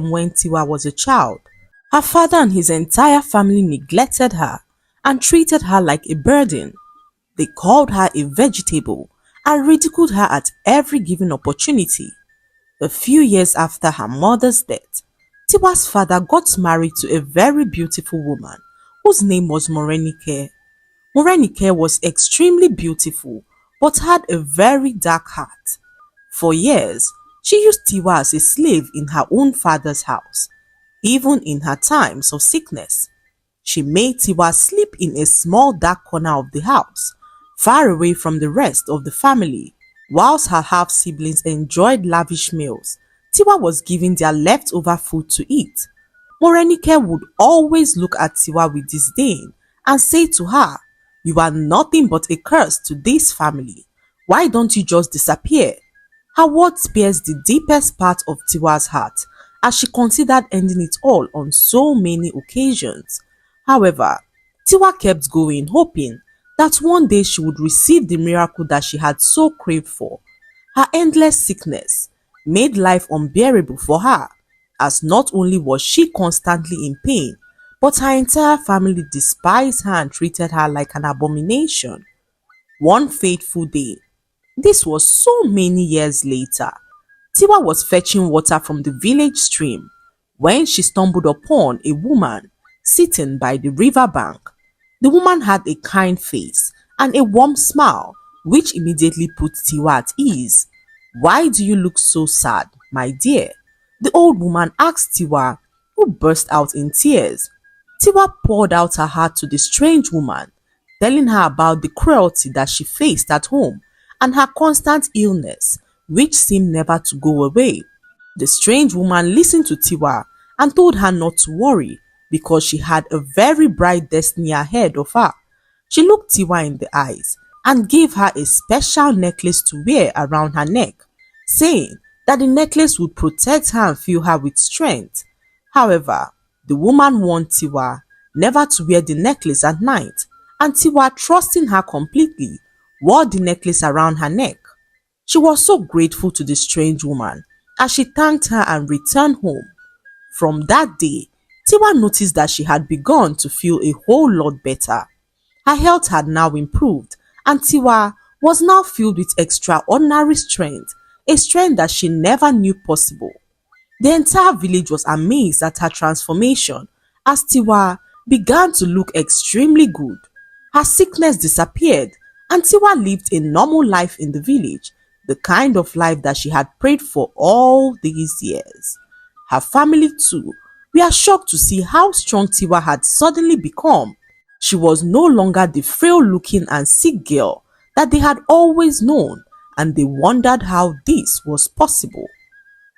when Tiwa was a child. Her father and his entire family neglected her and treated her like a burden. They called her a vegetable and ridiculed her at every given opportunity. A few years after her mother's death, Tiwa's father got married to a very beautiful woman whose name was Morenike. Morenike was extremely beautiful but had a very dark heart. For years, she used Tiwa as a slave in her own father's house, even in her times of sickness. She made Tiwa sleep in a small dark corner of the house, far away from the rest of the family. Whilst her half-siblings enjoyed lavish meals, Tiwa was given their leftover food to eat. Morenike would always look at Tiwa with disdain and say to her, "You are nothing but a curse to this family. Why don't you just disappear?" Her words pierced the deepest part of Tiwa's heart as she considered ending it all on so many occasions. However, Tiwa kept going, hoping that one day she would receive the miracle that she had so craved for. Her endless sickness made life unbearable for her, as not only was she constantly in pain, but her entire family despised her and treated her like an abomination. One fateful day, this was so many years later, Tiwa was fetching water from the village stream when she stumbled upon a woman sitting by the river bank. The woman had a kind face and a warm smile, which immediately put Tiwa at ease. "Why do you look so sad, my dear?" the old woman asked Tiwa, who burst out in tears. Tiwa poured out her heart to the strange woman, telling her about the cruelty that she faced at home and her constant illness, which seemed never to go away. The strange woman listened to Tiwa and told her not to worry because she had a very bright destiny ahead of her. She looked Tiwa in the eyes and gave her a special necklace to wear around her neck, saying that the necklace would protect her and fill her with strength. However, the woman warned Tiwa never to wear the necklace at night, and Tiwa, trusting her completely, wore the necklace around her neck. She was so grateful to the strange woman as she thanked her and returned home. From that day, Tiwa noticed that she had begun to feel a whole lot better. Her health had now improved, and Tiwa was now filled with extraordinary strength, a strength that she never knew possible. The entire village was amazed at her transformation as Tiwa began to look extremely good. Her sickness disappeared and Tiwa lived a normal life in the village, the kind of life that she had prayed for all these years. Her family too were shocked to see how strong Tiwa had suddenly become. She was no longer the frail-looking and sick girl that they had always known, and they wondered how this was possible.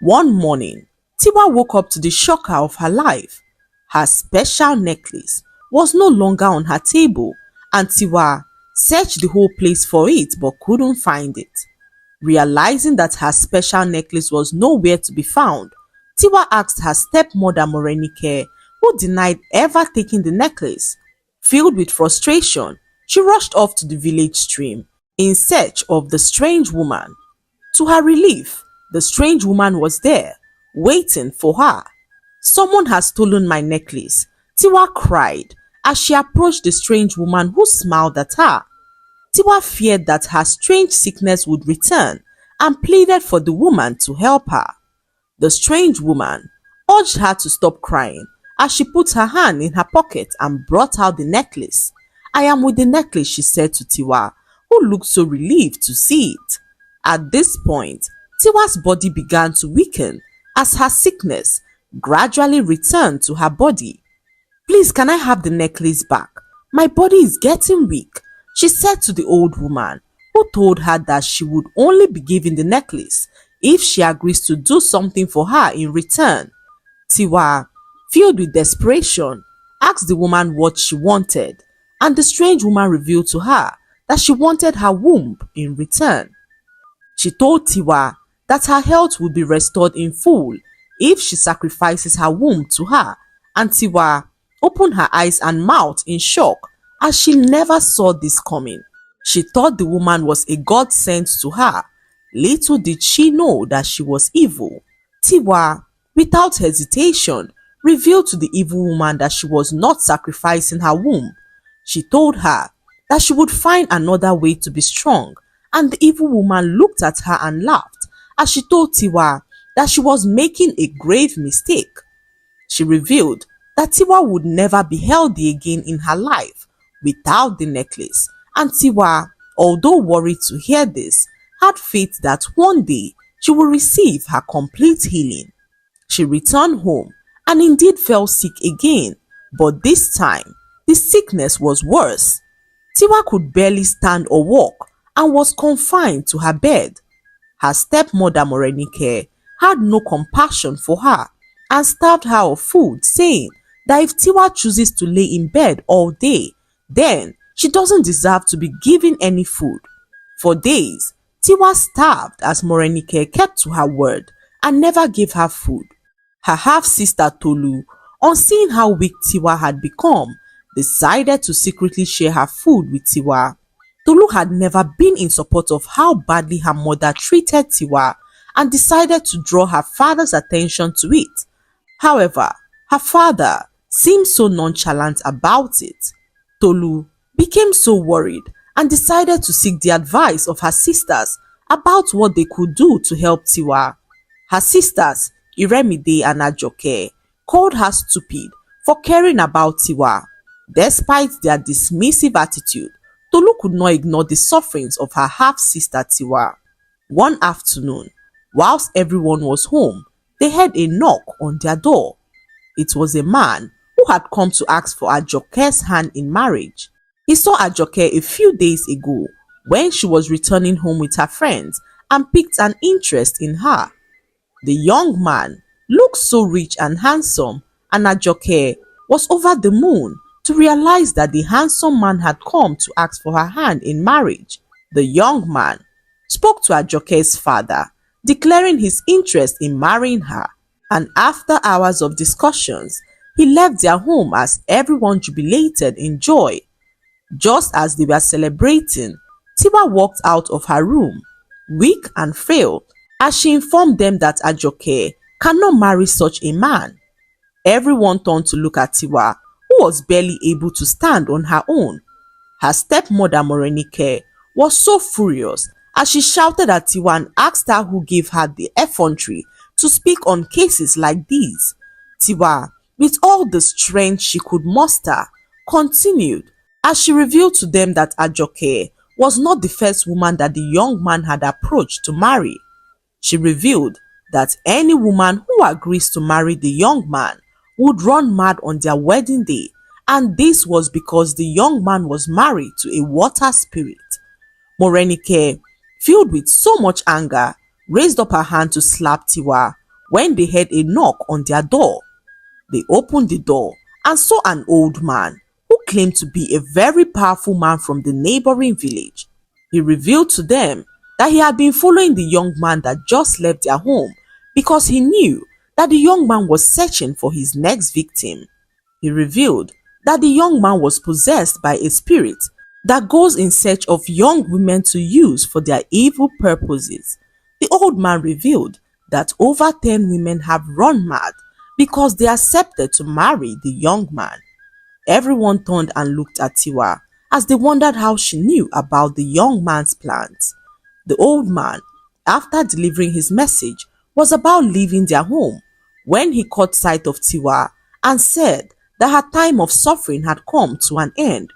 One morning, Tiwa woke up to the shocker of her life. Her special necklace was no longer on her table, and Tiwa searched the whole place for it but couldn't find it. Realizing that her special necklace was nowhere to be found, Tiwa asked her stepmother Morenike, who denied ever taking the necklace. Filled with frustration, she rushed off to the village stream in search of the strange woman. To her relief, the strange woman was there, waiting for her. "Someone has stolen my necklace," Tiwa cried as she approached the strange woman, who smiled at her. Tiwa feared that her strange sickness would return and pleaded for the woman to help her. The strange woman urged her to stop crying as she put her hand in her pocket and brought out the necklace. "I am with the necklace," she said to Tiwa, who looked so relieved to see it. At this point, Tiwa's body began to weaken as her sickness gradually returned to her body. "Please, can I have the necklace back? My body is getting weak," she said to the old woman, who told her that she would only be given the necklace if she agrees to do something for her in return. Tiwa, filled with desperation, asked the woman what she wanted, and the strange woman revealed to her that she wanted her womb in return. She told Tiwa that her health would be restored in full if she sacrifices her womb to her, and Tiwa opened her eyes and mouth in shock as she never saw this coming. She thought the woman was a god sent to her. Little did she know that she was evil. Tiwa without hesitation, revealed to the evil woman that she was not sacrificing her womb. She told her that she would find another way to be strong, and the evil woman looked at her and laughed as she told Tiwa that she was making a grave mistake. She revealed that Tiwa would never be healthy again in her life without the necklace, and Tiwa, although worried to hear this, had faith that one day she would receive her complete healing. She returned home and indeed fell sick again, but this time the sickness was worse. Tiwa could barely stand or walk and was confined to her bed. Her stepmother Morenike had no compassion for her and starved her of food, saying that if Tiwa chooses to lay in bed all day, then she doesn't deserve to be given any food. For days, Tiwa starved as Morenike kept to her word and never gave her food. Her half-sister Tolu, on seeing how weak Tiwa had become, decided to secretly share her food with Tiwa. Tolu had never been in support of how badly her mother treated Tiwa and decided to draw her father's attention to it. However, her father seemed so nonchalant about it. Tolu became so worried and decided to seek the advice of her sisters about what they could do to help Tiwa. Her sisters, Iremide and Ajoke, called her stupid for caring about Tiwa. Despite their dismissive attitude, Tolu could not ignore the sufferings of her half-sister Tiwa. One afternoon, whilst everyone was home, they heard a knock on their door. It was a man who had come to ask for Ajoke's hand in marriage. He saw Ajoke a few days ago when she was returning home with her friends and picked an interest in her. The young man looked so rich and handsome, and Ajoke was over the moon to realize that the handsome man had come to ask for her hand in marriage. The young man spoke to Ajoke's father, declaring his interest in marrying her, and after hours of discussions, he left their home as everyone jubilated in joy. Just as they were celebrating, Tiwa walked out of her room, weak and frail, as she informed them that Ajoke cannot marry such a man. Everyone turned to look at Tiwa, who was barely able to stand on her own. Her stepmother Morenike was so furious as she shouted at Tiwa and asked her who gave her the effrontery to speak on cases like these. Tiwa, with all the strength she could muster, continued as she revealed to them that Ajoke was not the first woman that the young man had approached to marry. She revealed that any woman who agrees to marry the young man would run mad on their wedding day, and this was because the young man was married to a water spirit. Morenike, filled with so much anger, raised up her hand to slap Tiwa when they heard a knock on their door. They opened the door and saw an old man who claimed to be a very powerful man from the neighboring village. He revealed to them that he had been following the young man that just left their home because he knew that the young man was searching for his next victim. He revealed that the young man was possessed by a spirit that goes in search of young women to use for their evil purposes. The old man revealed that over 10 women have run mad because they accepted to marry the young man. Everyone turned and looked at Tiwa as they wondered how she knew about the young man's plans. The old man, after delivering his message, was about leaving their home when he caught sight of Tiwa and said that her time of suffering had come to an end.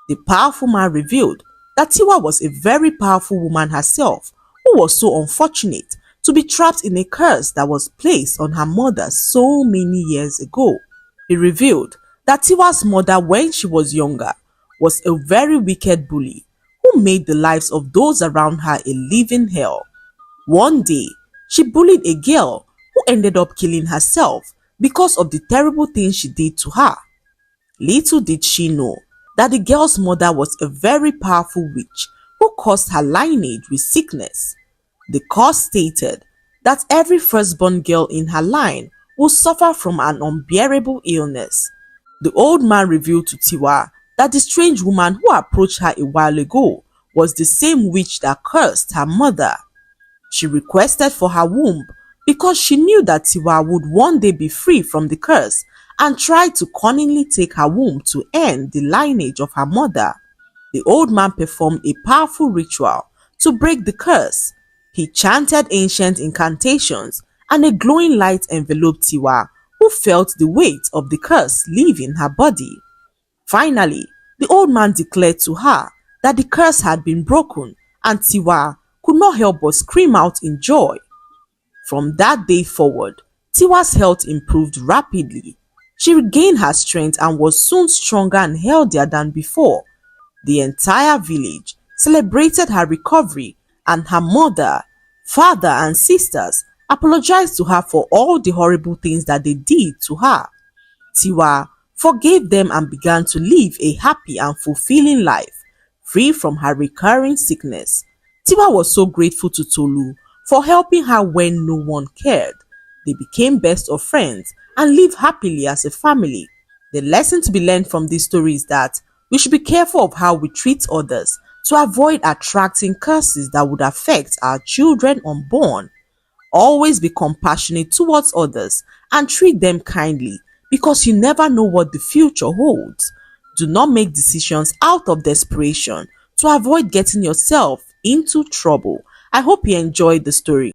The powerful man revealed that Tiwa was a very powerful woman herself who was so unfortunate to be trapped in a curse that was placed on her mother so many years ago. He revealed that Tiwa's mother, when she was younger, was a very wicked bully who made the lives of those around her a living hell. One day, she bullied a girl who ended up killing herself because of the terrible things she did to her. Little did she know that the girl's mother was a very powerful witch who caused her lineage with sickness. The curse stated that every firstborn girl in her line would suffer from an unbearable illness. The old man revealed to Tiwa that the strange woman who approached her a while ago was the same witch that cursed her mother. She requested for her womb because she knew that Tiwa would one day be free from the curse and tried to cunningly take her womb to end the lineage of her mother. The old man performed a powerful ritual to break the curse. He chanted ancient incantations and a glowing light enveloped Tiwa, who felt the weight of the curse leaving her body. Finally, the old man declared to her that the curse had been broken and Tiwa could not help but scream out in joy. From that day forward, Tiwa's health improved rapidly. She regained her strength and was soon stronger and healthier than before. The entire village celebrated her recovery, and her mother, father, and sisters apologized to her for all the horrible things that they did to her. Tiwa forgave them and began to live a happy and fulfilling life, free from her recurring sickness. Tiwa was so grateful to Tolu for helping her when no one cared. They became best of friends and lived happily as a family. The lesson to be learned from this story is that we should be careful of how we treat others to avoid attracting curses that would affect our children unborn. Always be compassionate towards others and treat them kindly because you never know what the future holds. Do not make decisions out of desperation to avoid getting yourself into trouble. I hope you enjoyed the story.